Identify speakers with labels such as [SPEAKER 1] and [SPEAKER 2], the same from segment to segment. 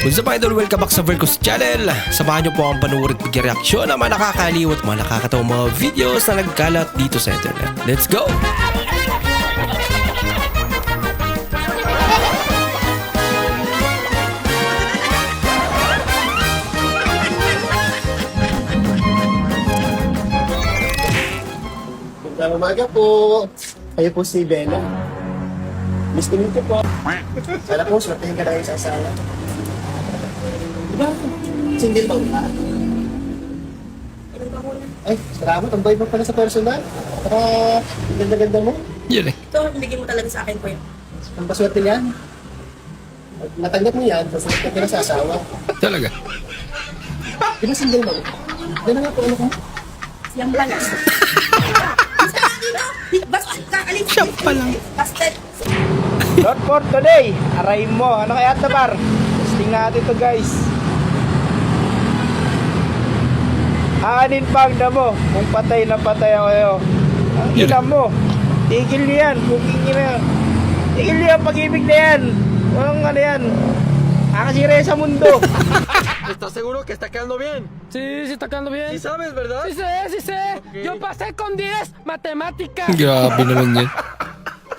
[SPEAKER 1] What's up idol? Welcome back sa Vercos Channel. Samahan niyo po ang panuorin at reaksyon ng mga nakakaliw at mga nakakatawang mga videos na nagkalat dito sa internet. Let's go!
[SPEAKER 2] Magandang umaga po. Kayo po si Bella. Miss to meet you po. Sana po, swertihin ka na yung sasala. Diba? Single ba ka? Ay, salamat. Ang boy mo pala sa personal. Saka, ang ganda-ganda mo.
[SPEAKER 1] Yun eh.
[SPEAKER 3] Ito, bigay mo talaga sa akin, Kuya.
[SPEAKER 2] Ang paswerte yan. Pag natanggap mo yan, saswerte ka na sa asawa.
[SPEAKER 1] Talaga.
[SPEAKER 2] Di ba single ba? Gano'n nga po, ano ko?
[SPEAKER 3] Siyang pala. Basta, kakalit.
[SPEAKER 1] Siya pa lang.
[SPEAKER 3] Basta,
[SPEAKER 4] Not for today. Aray mo. Ano kaya ito, par? Testing natin to guys. Aanin pa ang damo. Kung patay na patay ako kayo. Ang ina mo. Tigil niyo yan. Booking niyo na yan. Tigil niyo ang pag-ibig na yan. Walang ano yan. Nakasira sa mundo.
[SPEAKER 5] ¿Estás seguro que está quedando bien?
[SPEAKER 6] Sí, sí está quedando bien.
[SPEAKER 5] Sí sabes, ¿verdad?
[SPEAKER 6] Sí sé, sí sé.
[SPEAKER 5] Ok.
[SPEAKER 6] Yo pasé con 10 matemáticas.
[SPEAKER 1] Grabe naman yan.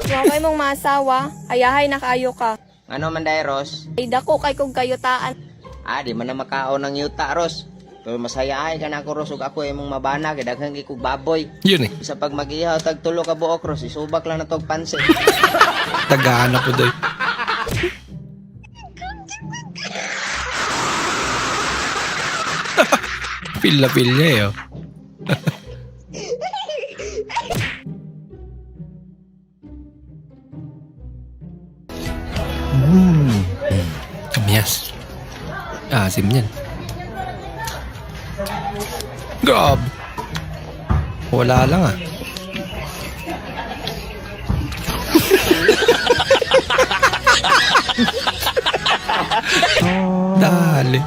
[SPEAKER 7] Huwag kay mong masawa, ayahay na kaayo ka.
[SPEAKER 8] Ano man day, Ros?
[SPEAKER 7] Ay dako kay kong kayutaan.
[SPEAKER 8] Di man na makaon ng yuta, Ros. Pero masayahay ka na ako, Ros, ug ako imong mabana, kadaghang ikog baboy.
[SPEAKER 1] Yun eh.
[SPEAKER 8] Sa pag mag-ihaw, tag tulo ka buok, Ros, isubak lang na tog pansit.
[SPEAKER 1] Tagahanap po doy. Feel na feel niya eh. Oh. Kamyas. Asim yan. Grab. Wala lang ah. Dali.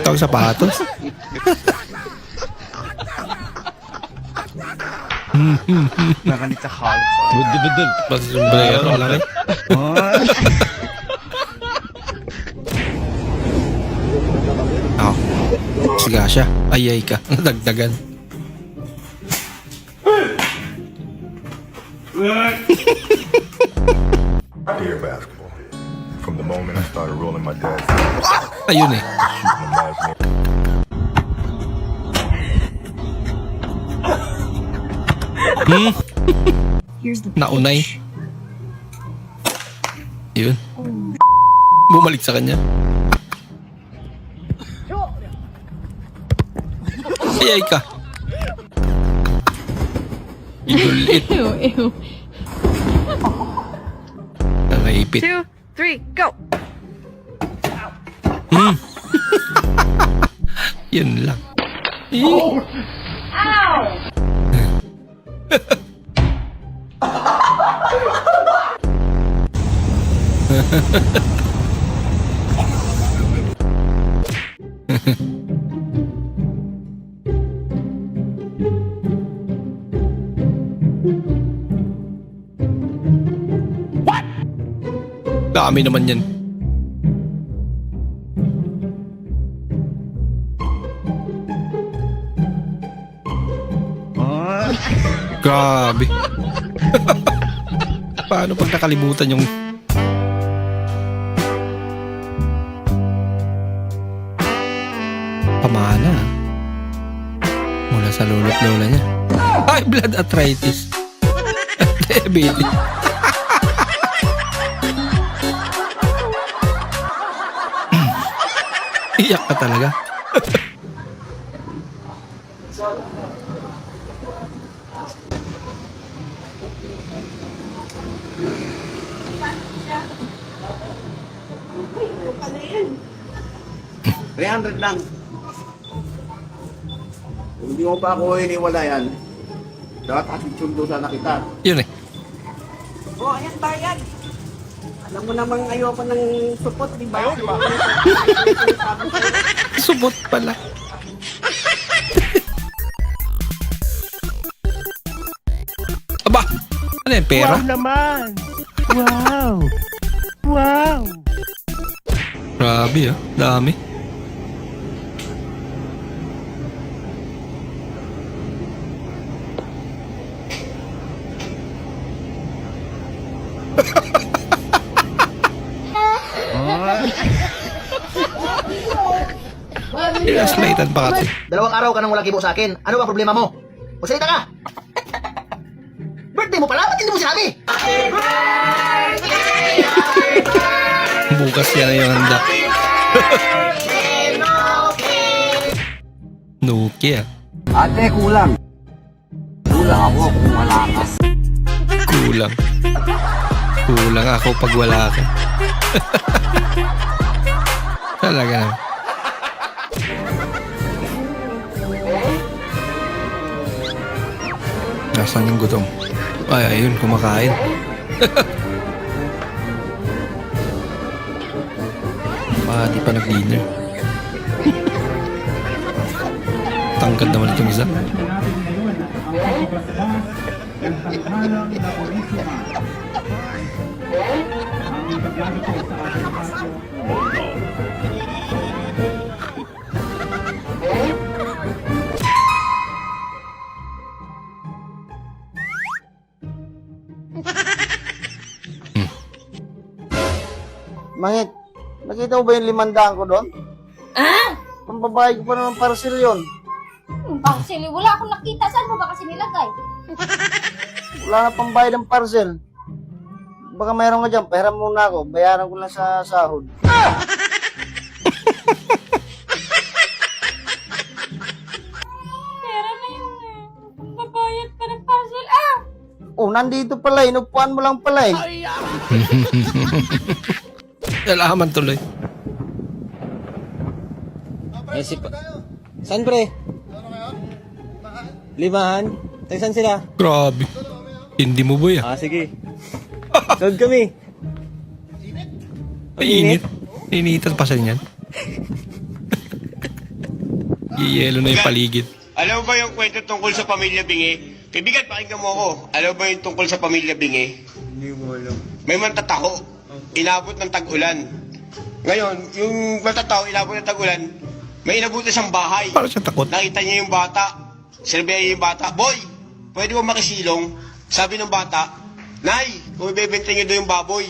[SPEAKER 1] Tawag sapatos.
[SPEAKER 4] Nakanit sa heart.
[SPEAKER 1] Budul. Basta sombrero lang eh. Oh. Siga siya. Ayay ka. Dagdagan.
[SPEAKER 9] Dear basketball. From the moment I started rolling my dad's
[SPEAKER 1] Ayun eh.
[SPEAKER 9] shooting imaginary.
[SPEAKER 1] Naunay. Yun. Bumalik sa kanya. Ayay ka. Inulit. Nangaipit.
[SPEAKER 7] 2, 3, go!
[SPEAKER 1] Yun lang. Dami naman yan. Grabe. Paano pag nakalimutan yung pamana mula sa lolo't lola niya? High blood arthritis. Diabetes. Iyak ka talaga.
[SPEAKER 4] $300 lang. Kung hindi mo pa ako iniwala yan, dapat attitude doon sana kita.
[SPEAKER 1] Yun eh.
[SPEAKER 3] oh, ayan, bayad. Alam mo namang ayoko ng supot, di ba?
[SPEAKER 1] Subot pala. Aba! Ano yan, pera?
[SPEAKER 4] Wow naman! Wow! Wow!
[SPEAKER 1] Grabe dami. Gaslightan pa kasi.
[SPEAKER 2] Dalawang araw ka nang walang kibo sa akin. Ano ba problema mo? Magsalita ka! Birthday mo pala? Ba't hindi mo sinabi?
[SPEAKER 1] Bukas yan yung handa. Nokia.
[SPEAKER 3] Ate, kulang. Kulang ako kung wala ka.
[SPEAKER 1] Kulang. Kulang ako pag wala ka. Talaga naman. Nasaan yung gutom? Ay, ayun, kumakain. Di pa nag-dinner. Tangkad naman itong isa.
[SPEAKER 4] Mangit, nakita mo ba yung 500 ko doon? Pambabayad ko pa naman parcel yun.
[SPEAKER 7] Parcel, wala akong nakita. Saan mo ba kasi nilagay?
[SPEAKER 4] Wala na pambayad ng parcel. Baka mayroon ka dyan, pahiram muna ako. Bayaran ko lang sa sahod.
[SPEAKER 7] Pera na yun babayad pa ng parcel.
[SPEAKER 4] Oh, nandito pala, inupuan mo lang pala eh.
[SPEAKER 1] Nalaman tuloy.
[SPEAKER 5] Saan pre? Limahan? Saan sila?
[SPEAKER 1] Grabe. Hindi mo ba yan?
[SPEAKER 5] Ah, sige. Sunod kami.
[SPEAKER 1] Ay, init. Initan pa siya niyan. Yiyelo na yung paligid.
[SPEAKER 10] Alam mo ba yung kwento tungkol sa pamilya Bingi? Kaibigan, pakinggan mo ako. Alam mo ba yung tungkol sa pamilya Bingi?
[SPEAKER 5] Hindi mo alam.
[SPEAKER 10] May mantatako. Inabot ng tag-ulan. Ngayon, yung mantatako inabot ng tag-ulan, may inabot na siyang bahay.
[SPEAKER 1] Para siya takot.
[SPEAKER 10] Nakita niya yung bata. Sinabihan niya yung bata, Boy, pwede mo makisilong? Sabi ng bata, Nay, kung ibebenta niyo doon yung baboy.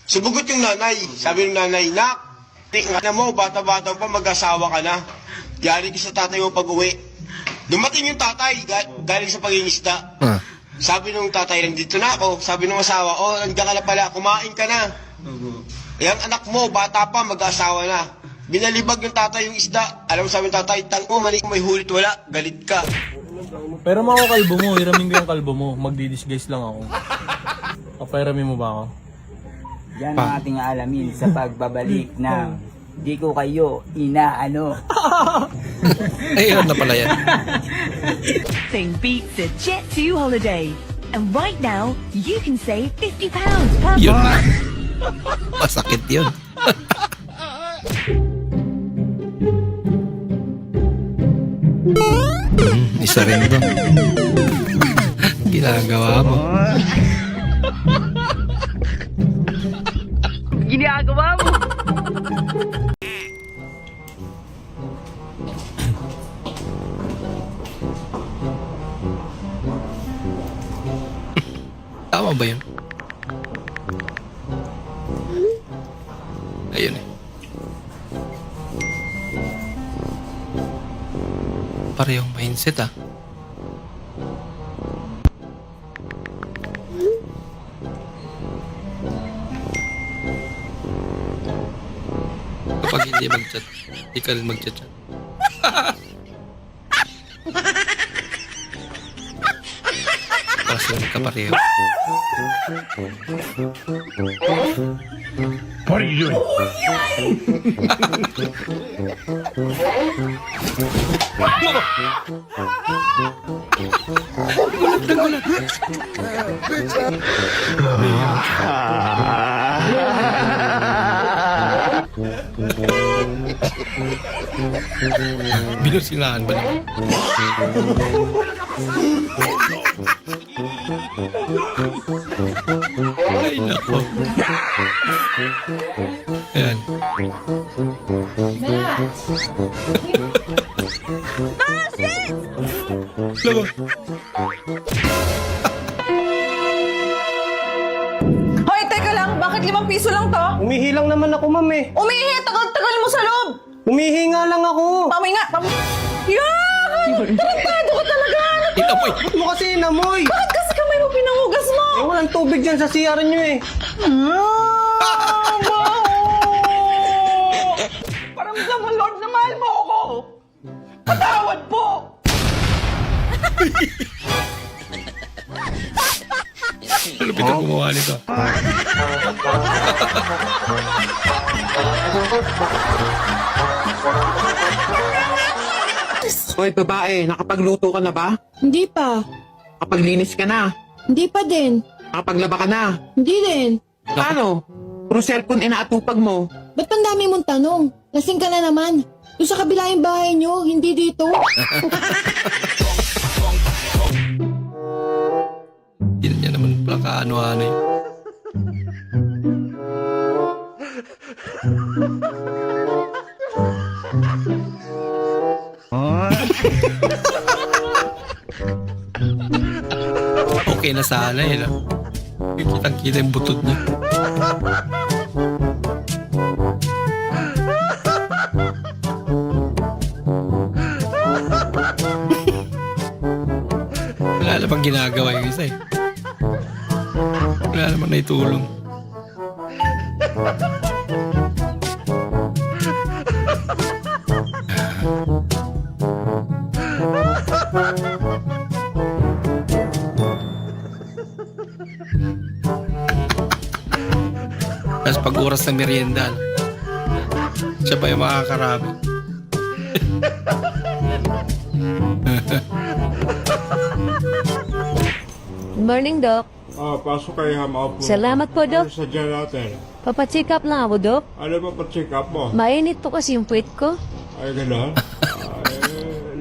[SPEAKER 10] Subugot yung nanay. Sabi ng nanay, Nak, tingnan mo, bata-bata pa, mag-asawa ka na. Yari ka sa tatay mo pag-uwi. Dumating yung tatay, galing sa pangingisda. Sabi nung tatay, nandito na ako. Sabi nung asawa, oh, nandiyan ka na pala, kumain ka na. Yung anak mo, bata pa, mag-asawa na. Binalibag ng tatay yung isda. Alam mo sabi ng tatay, tango, mali may hulit wala, galit ka.
[SPEAKER 5] Pero mga kalbo mo, hiramin ko yung kalbo mo. Magdi-disguise lang ako. Papairamin mo ba ako?
[SPEAKER 3] Yan ang ating alamin sa pagbabalik ng di ko kayo inaano.
[SPEAKER 1] Ayun na pala yan.
[SPEAKER 11] Nothing beats a Jet2 holiday. And right now, you can save £50 per
[SPEAKER 1] Yun na.
[SPEAKER 11] month.
[SPEAKER 1] Masakit yun. Isa rin to. Ginagawa mo.
[SPEAKER 11] Ginagawa mo.
[SPEAKER 1] Tama ba yun? Ayun eh. Parehong mindset ah. Kapag hindi mag-chat, hindi ka rin mag-chat. Para sila magkapareho.
[SPEAKER 9] What are you doing?
[SPEAKER 1] Binusilaan ba naman? Ay, nako. Ayan. Laba.
[SPEAKER 3] Hoy, teka lang. Bakit 5 piso lang to?
[SPEAKER 2] Umihi lang naman ako, ma'am eh.
[SPEAKER 3] Umihi! Tagal-tagal mo sa loob!
[SPEAKER 2] Umihi nga lang ako.
[SPEAKER 3] Pamoy nga! Yan! Tarantado ka talaga!
[SPEAKER 1] Inamoy.
[SPEAKER 2] Ba't mo kasi inamoy?
[SPEAKER 3] Bakit kasi kamay mo pinangugas mo?
[SPEAKER 2] Eh, walang tubig dyan sa CR nyo eh.
[SPEAKER 3] Paramdam mo, Lord, na mahal mo ako! Patawad po!
[SPEAKER 1] Lupit ang gumawa nito.
[SPEAKER 3] Hoy, babae, nakapagluto ka na ba?
[SPEAKER 6] Hindi pa.
[SPEAKER 3] Nakapaglinis ka na?
[SPEAKER 6] Hindi pa din.
[SPEAKER 3] Nakapaglaba ka na?
[SPEAKER 6] Hindi din.
[SPEAKER 3] Paano? Puro cellphone inaatupag mo.
[SPEAKER 6] Ba't ang dami mong tanong? Lasing ka na naman. Doon sa kabila yung bahay nyo, hindi dito.
[SPEAKER 1] Hindi niya naman pala kaano-ano yun. Okay na sana eh. No? Kitang-kita yung butod niya. Wala namang ginagawa yung isa eh. Wala namang naitulong. Tapos pag oras ng merienda, siya pa yung makakarami.
[SPEAKER 11] Good morning, Doc.
[SPEAKER 5] Pasok kayo, maupo.
[SPEAKER 11] Salamat po, Doc.
[SPEAKER 5] Sadya natin.
[SPEAKER 11] Papacheck up lang ako, Doc.
[SPEAKER 5] Ano ba pa-check up mo?
[SPEAKER 11] Mainit po kasi yung puwit ko.
[SPEAKER 5] Ay, gano'n?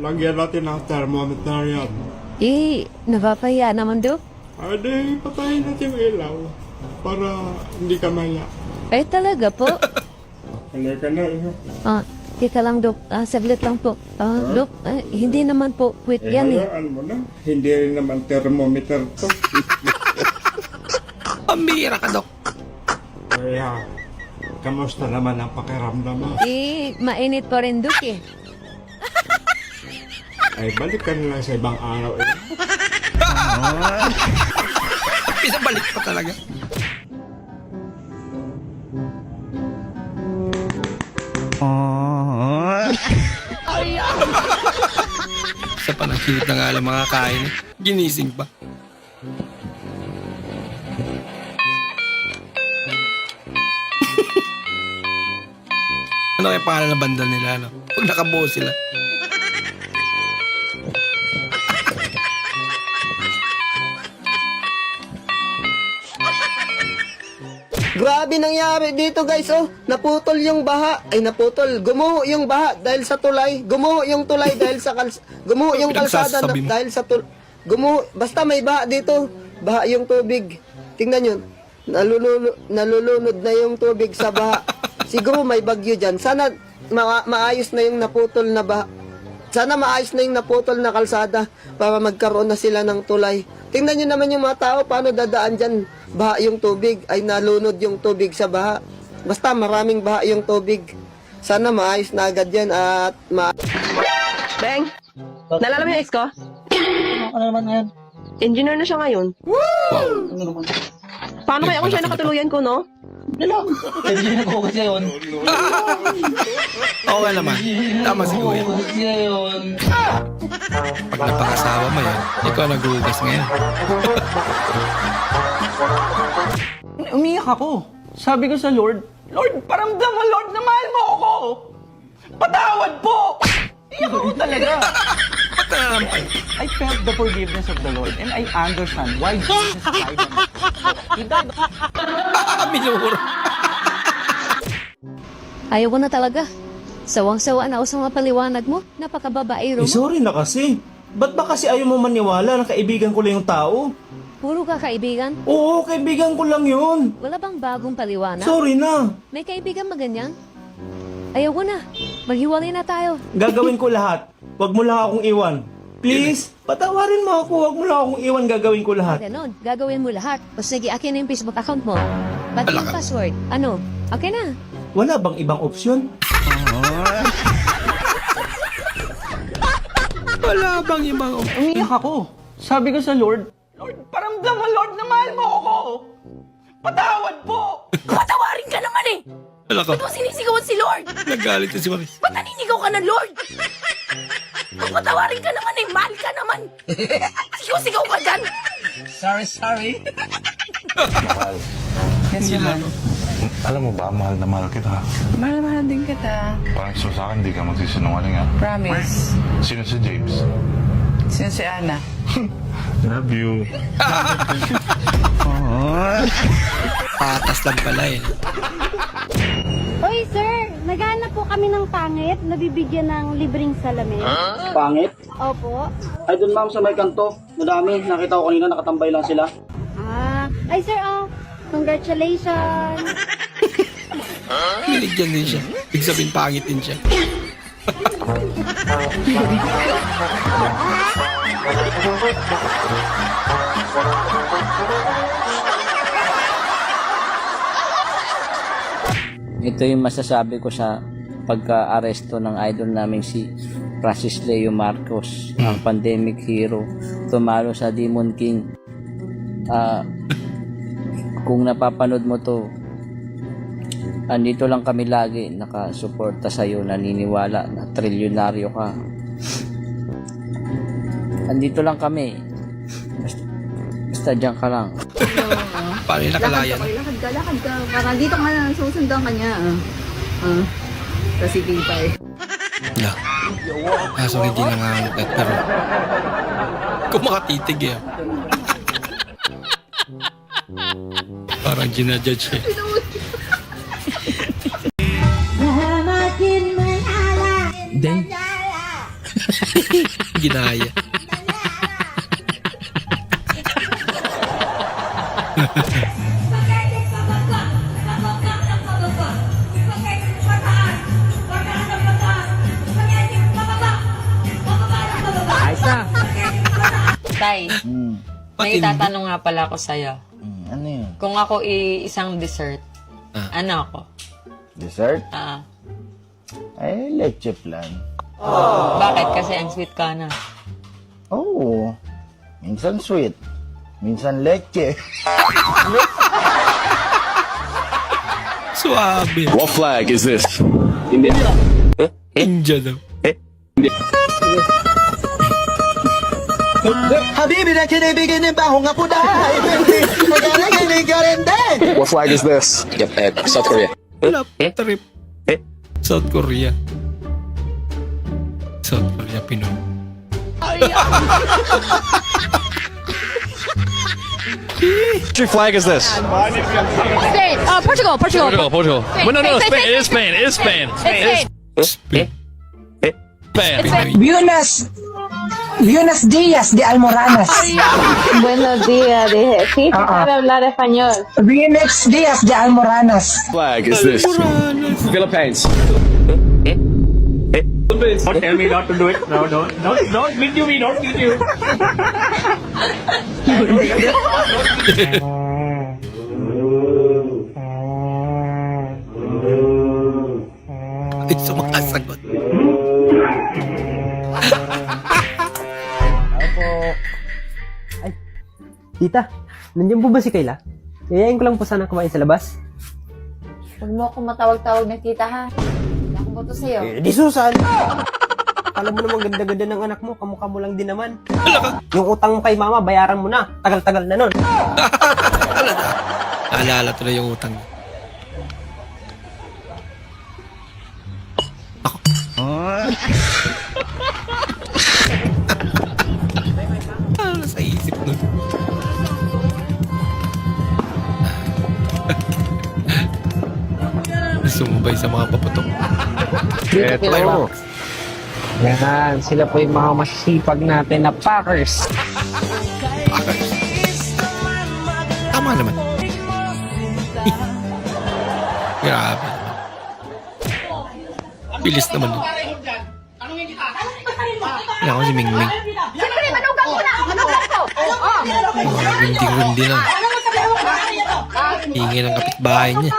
[SPEAKER 5] Lagyan natin ng thermometer yan.
[SPEAKER 11] Napapahiya naman, Doc.
[SPEAKER 5] Ay, di, patayin natin yung ilaw. Para hindi ka maya.
[SPEAKER 11] Ay, talaga po.
[SPEAKER 5] Halika na, iyo.
[SPEAKER 11] Teka lang, Doc. Saglit lang po. Doc, hindi naman po puwit yan eh.
[SPEAKER 5] Hayaan mo na. Hindi rin naman thermometer to.
[SPEAKER 1] Pambira ka, Dok.
[SPEAKER 5] Kaya, kamusta naman ang pakiramdam mo?
[SPEAKER 11] Mainit pa rin, Doc eh.
[SPEAKER 5] Ay, balik ka na lang sa ibang araw eh.
[SPEAKER 1] Pinabalik pa talaga. Sa panakit na nga lang mga kain. Ginising pa. Ano kaya pangalan ng banda nila, no? Pag nakabuo sila.
[SPEAKER 2] Grabe nangyari dito guys, oh. Naputol yung baha. Ay, naputol. Gumuho yung baha dahil sa tulay. Gumuho yung tulay dahil sa gumuho yung kalsada
[SPEAKER 1] Pinagsasabi mo.
[SPEAKER 2] dahil sa gumuho. Basta may baha dito. Baha yung tubig. Tingnan nyo. Nalulunod na yung tubig sa baha. Siguro may bagyo dyan. Sana maayos na yung naputol na baha. Sana maayos na yung naputol na kalsada para magkaroon na sila ng tulay. Tingnan nyo naman yung mga tao paano dadaan dyan. Baha yung tubig, ay nalunod yung tubig sa baha. Basta maraming baha yung tubig. Sana maayos na agad yan at
[SPEAKER 3] Beng, naalala mo yung ex ko?
[SPEAKER 2] Ano naman yan?
[SPEAKER 3] Engineer na siya ngayon. Paano kaya kung siya nakatuluyan ko, no?
[SPEAKER 2] Engineer ko kasi yun.
[SPEAKER 1] Oo nga naman. Tama si Kuya. Pag napakasawa mo yan, ikaw naghuhugas ngayon.
[SPEAKER 3] Umiyak ako. Sabi ko sa Lord, Lord, paramdam mo, Lord, na mahal mo ako. Patawad po. Iyak ako talaga.
[SPEAKER 2] I felt the forgiveness of the Lord and I understand why Jesus died on the cross. He died
[SPEAKER 1] Minuro.
[SPEAKER 11] Ayaw ko na talaga. Sawang-sawa na ako sa mga paliwanag mo. Napakababaero mo.
[SPEAKER 4] Sorry na kasi. Ba't ba kasi ayaw mo maniwala na kaibigan ko lang yung tao?
[SPEAKER 7] Puro ka kaibigan?
[SPEAKER 3] Oo, kaibigan ko lang yun.
[SPEAKER 7] Wala bang bagong paliwanag?
[SPEAKER 3] Sorry na.
[SPEAKER 7] May kaibigan ba ganyan? Ayaw ko na. Maghiwalay na tayo.
[SPEAKER 3] Gagawin ko lahat. Huwag mo lang akong iwan. Please, patawarin mo ako. Huwag mo lang akong iwan. Gagawin ko lahat.
[SPEAKER 7] Ganon, gagawin mo lahat. O sige, akin na yung Facebook account mo. Pati yung password. Ano? Okay na.
[SPEAKER 3] Wala bang ibang opsyon?
[SPEAKER 1] Wala bang ibang
[SPEAKER 3] Umiyak ako. Sabi ko sa Lord, Lord, paramdam mo, Lord, na mahal mo ako. Patawad po.
[SPEAKER 11] Patawarin ka naman eh!
[SPEAKER 1] Wala ka.
[SPEAKER 11] Ba't mo sinisigawan si Lord?
[SPEAKER 1] Nagalit na si Maris.
[SPEAKER 11] Ba't naninigaw ka ng Lord? Patawarin ka naman eh! Mahal ka naman! Sigaw-sigaw ka dyan!
[SPEAKER 9] Alam mo ba, mahal na mahal kita.
[SPEAKER 6] Mahal din kita.
[SPEAKER 9] Parang so sa akin, di ka magsisinungaling ha.
[SPEAKER 6] Promise.
[SPEAKER 9] Sino si James?
[SPEAKER 6] Sino si Ana?
[SPEAKER 9] Love you.
[SPEAKER 1] Patas lang pala eh.
[SPEAKER 7] Hoy, sir! Naghanap po kami ng pangit na bibigyan ng libreng salamin.
[SPEAKER 4] Pangit?
[SPEAKER 7] Opo.
[SPEAKER 4] Ay, dun ma'am sa may kanto. Madami. Nakita ko kanina, nakatambay lang sila.
[SPEAKER 7] Ay, sir, congratulations!
[SPEAKER 1] Binigyan din siya. Ibig sabihin pangit din siya.
[SPEAKER 8] Ito yung masasabi ko sa pagka-aresto ng idol naming si Francis Leo Marcos, ang pandemic hero, tumalo sa Demon King. Kung napapanood mo to, andito lang kami lagi, nakasuporta sa'yo, naniniwala na trilyonaryo ka. Andito lang kami. Basta dyan ka lang.
[SPEAKER 1] Paano yung nakalaya na?
[SPEAKER 6] Lakad ka. Parang dito ka na, susundan ka niya. Kasi pipay.
[SPEAKER 1] No. Kaso hindi nangangagat pero kung makatitig eh. Parang ginajudge eh.
[SPEAKER 3] Then,
[SPEAKER 1] Ginaya.
[SPEAKER 6] Tay, may
[SPEAKER 1] Patindi.
[SPEAKER 6] tatanong nga pala ako sa'yo.
[SPEAKER 8] Ano yun?
[SPEAKER 6] Kung ako isang dessert, ano ako?
[SPEAKER 4] Dessert?
[SPEAKER 6] Ah,
[SPEAKER 4] Ay, leche plan.
[SPEAKER 6] bakit? Kasi ang sweet ka na.
[SPEAKER 4] Oo. Minsan sweet. Minsan leche.
[SPEAKER 1] Suabe.
[SPEAKER 9] What flag is this?
[SPEAKER 1] India daw.
[SPEAKER 3] Habibi na kinibigin ng bahong nga po dahil magaling ka rin din.
[SPEAKER 9] What flag is this? South Korea.
[SPEAKER 1] Wala. Trip. South Korea. South Korea, Pinoy.
[SPEAKER 9] Which flag is this?
[SPEAKER 7] Spain! Portugal!
[SPEAKER 9] Portugal. Well, no, Spain. It is Spain. It is Spain.
[SPEAKER 1] Spain.
[SPEAKER 12] Buenos días de Almoranas.
[SPEAKER 7] Buenos días, dije. Sí, para hablar español.
[SPEAKER 12] Buenos días de Almoranas.
[SPEAKER 9] Flag is this? Philippines.
[SPEAKER 3] Don't tell me not to do it. No, don't video me, don't video.
[SPEAKER 1] Hindi sumasagot.
[SPEAKER 12] Tita, nandiyan po ba si Kayla? Yayain ko lang po sana kumain sa labas.
[SPEAKER 6] Huwag mo akong matawag-tawag na tita, ha? Hindi ako boto sa'yo.
[SPEAKER 12] Di Susan! Alam mo naman ganda-ganda ng anak mo, kamukha mo lang din naman. Yung utang mo kay mama, bayaran mo na. Tagal-tagal na nun.
[SPEAKER 1] Alala tuloy yung utang niya. Ano sa isip nun? Sumubay sa mga paputok.
[SPEAKER 12] Eto. Yan, sila po yung mga masisipag natin na Packers.
[SPEAKER 1] Tama naman. Grabe. Bilis naman. Kailangan ko si Mingming.
[SPEAKER 7] Siyempre, manugang ko na! Manugang ko!
[SPEAKER 1] Rundi-rundi lang. Hingi ng kapitbahay niya.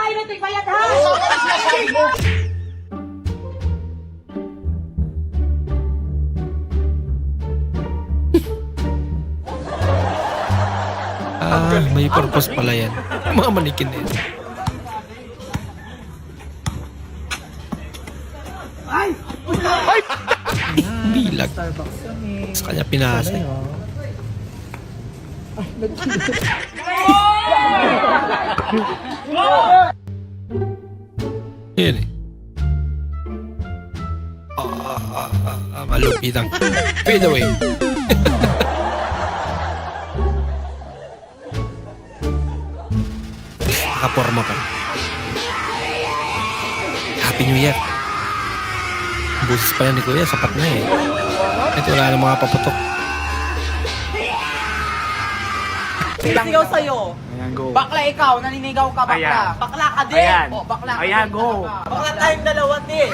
[SPEAKER 1] May purpose pala yan. Yung mga manikin na yan. Bilag. Sa kanya pinasa. Yan eh. Malupitang. Fade away. Nakaporma pa. Happy New Year. Busis pa yan ni Kuya, sapat na eh. Ito wala ng mga paputok.
[SPEAKER 3] Sigaw sa'yo. Bakla ikaw, naninigaw ka, bakla.
[SPEAKER 4] Ayan.
[SPEAKER 3] Bakla ka din.
[SPEAKER 4] Ayan.
[SPEAKER 3] O, bakla ka
[SPEAKER 4] Ayan,
[SPEAKER 3] din.
[SPEAKER 4] go.
[SPEAKER 3] Bakla tayong dalawa din.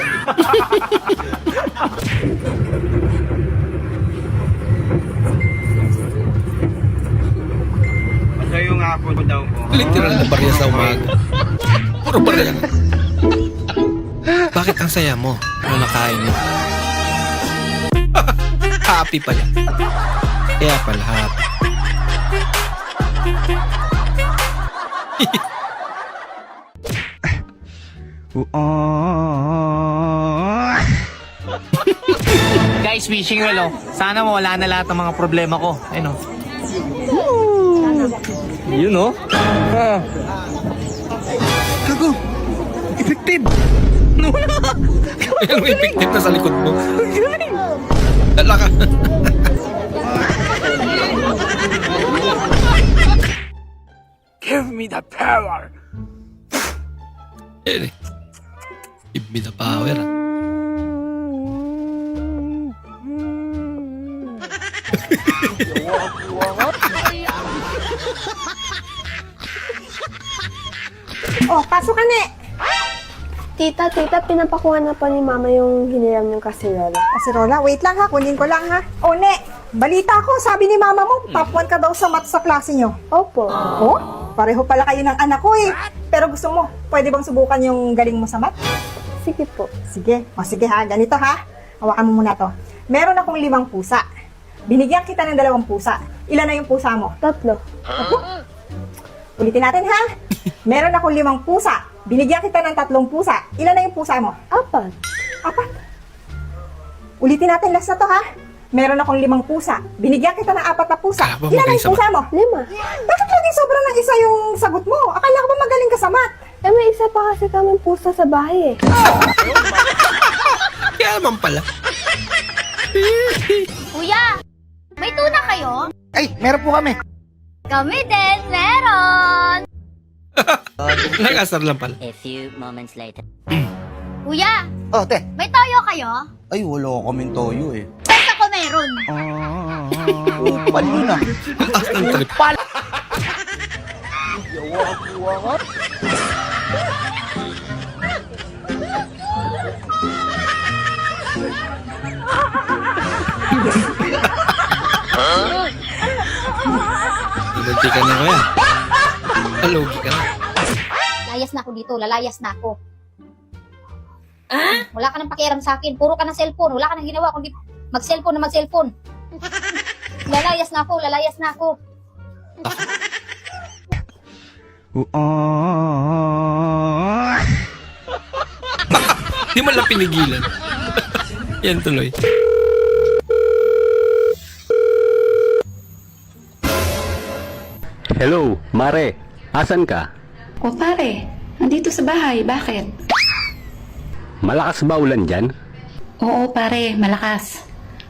[SPEAKER 4] Sa'yo nga po daw po.
[SPEAKER 1] Literal na barya sa umaga. Puro barya. Bakit ang saya mo? Ano nakain mo? Happy pala. Kaya pala happy.
[SPEAKER 3] Guys, wishing well, oh. Sana mawala na lahat ng mga problema ko. Ayun, oh. Yun, oh.
[SPEAKER 4] Gago! Effective!
[SPEAKER 1] Anong effective na sa likod mo? Dala ka.
[SPEAKER 4] Give me the power!
[SPEAKER 1] Yan eh. Give me the power.
[SPEAKER 7] Oh, pasok ka na! Tita, pinapakuha na pa ni Mama yung hiniram yung kasirola.
[SPEAKER 6] Kasirola, wait lang ha, kunin ko lang ha. O, Ne, balita ko, sabi ni Mama mo, top 1 ka daw sa math sa klase nyo.
[SPEAKER 7] Opo.
[SPEAKER 6] Oh, pareho pala kayo ng anak ko eh. Pero gusto mo, pwede bang subukan yung galing mo sa math?
[SPEAKER 7] Sige po.
[SPEAKER 6] Sige. O sige ha, ganito ha. Hawakan mo muna to. Meron akong 5 pusa. Binigyan kita ng 2 pusa. Ilan na yung pusa mo?
[SPEAKER 7] 3.
[SPEAKER 6] Ulitin natin ha. Meron akong 5 pusa. Binigyan kita ng 3 pusa. Ilan na yung pusa mo?
[SPEAKER 7] 4.
[SPEAKER 6] 4. Ulitin natin last na to ha. Meron akong 5 pusa. Binigyan kita ng 4 na pusa.
[SPEAKER 1] Kala ko
[SPEAKER 6] Ilan na
[SPEAKER 1] magaling
[SPEAKER 6] yung
[SPEAKER 1] sa
[SPEAKER 6] pusa mo?
[SPEAKER 7] 5.
[SPEAKER 6] Bakit laging sobrang ng isa yung sagot mo? Akala ko ba magaling ka sa math?
[SPEAKER 7] Eh, may isa pa kasi kaming pusa sa bahay eh.
[SPEAKER 1] Kaya naman pala.
[SPEAKER 7] Kuya, may tuna kayo?
[SPEAKER 4] Ay, meron po kami.
[SPEAKER 7] Kami din, meron!
[SPEAKER 1] Nag-asar lang pala.
[SPEAKER 8] A few moments later.
[SPEAKER 7] Kuya,
[SPEAKER 4] Oh, te.
[SPEAKER 7] may toyo kayo?
[SPEAKER 4] Ay, wala kaming toyo eh.
[SPEAKER 7] Basta ko meron.
[SPEAKER 4] Pali na.
[SPEAKER 1] Taas ng trip. Lugi ka na kaya. Lugi ka na.
[SPEAKER 7] Layas na ako dito, lalayas na ako. Wala ka nang pakialam sa akin, puro ka ng cellphone. Wala ka nang ginawa kundi mag-cellphone na mag-cellphone. Lalayas na ako, lalayas na ako.
[SPEAKER 1] Di man lang pinigilan. Yan tuloy.
[SPEAKER 13] Hello, Mare. Asan ka?
[SPEAKER 14] O pare, nandito sa bahay. Bakit?
[SPEAKER 13] Malakas ba ulan dyan?
[SPEAKER 14] Oo pare, malakas.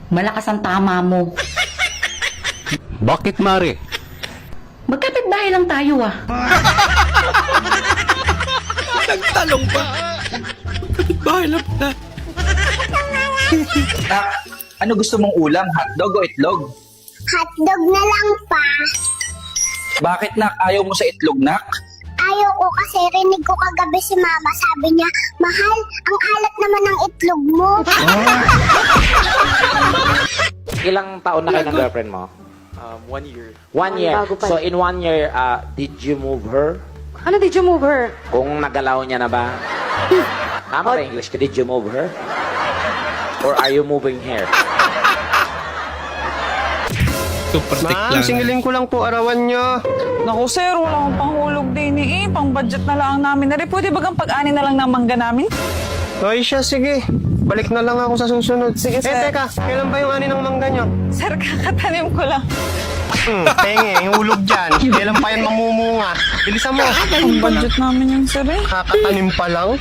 [SPEAKER 14] Malakas ang tama mo.
[SPEAKER 13] Bakit, Mare?
[SPEAKER 14] Magkapit bahay lang tayo ah.
[SPEAKER 1] Nagtalong pa. Kapit-bahay lang pala.
[SPEAKER 3] Ano gusto mong ulam? Hotdog o itlog?
[SPEAKER 7] Hotdog na lang pa.
[SPEAKER 3] Bakit nak? Ayaw mo sa itlog nak?
[SPEAKER 15] Ayaw ko kasi rinig ko kagabi si mama. Sabi niya, mahal, ang alat naman ng itlog mo.
[SPEAKER 16] Ilang taon na kayo ng girlfriend mo?
[SPEAKER 17] 1 year.
[SPEAKER 16] 1 year.
[SPEAKER 17] Bago pa.
[SPEAKER 16] So in 1 year, did you move her?
[SPEAKER 17] Ano did you move her?
[SPEAKER 16] Kung nagalaw niya na ba? Tama ba English ka? Did you move her? Or are you moving here?
[SPEAKER 1] Super stick lang.
[SPEAKER 12] Singilin ko lang po arawan nyo.
[SPEAKER 18] Naku sir, wala akong panghulog din eh. Pang budget na lang namin. Nari, pwede bagang pag-ani na lang ng mangga namin?
[SPEAKER 12] Ay siya, sige. Balik na lang ako sa susunod.
[SPEAKER 18] Sige, sir.
[SPEAKER 12] Teka, kailan ba yung ani ng mangga nyo?
[SPEAKER 18] Sir, kakatanim ko lang.
[SPEAKER 12] Penge, yung hulog dyan. Kailan pa yan mamumunga? Bilisan mo.
[SPEAKER 18] Ang budget namin yun sir eh.
[SPEAKER 12] Kakatanim pa lang.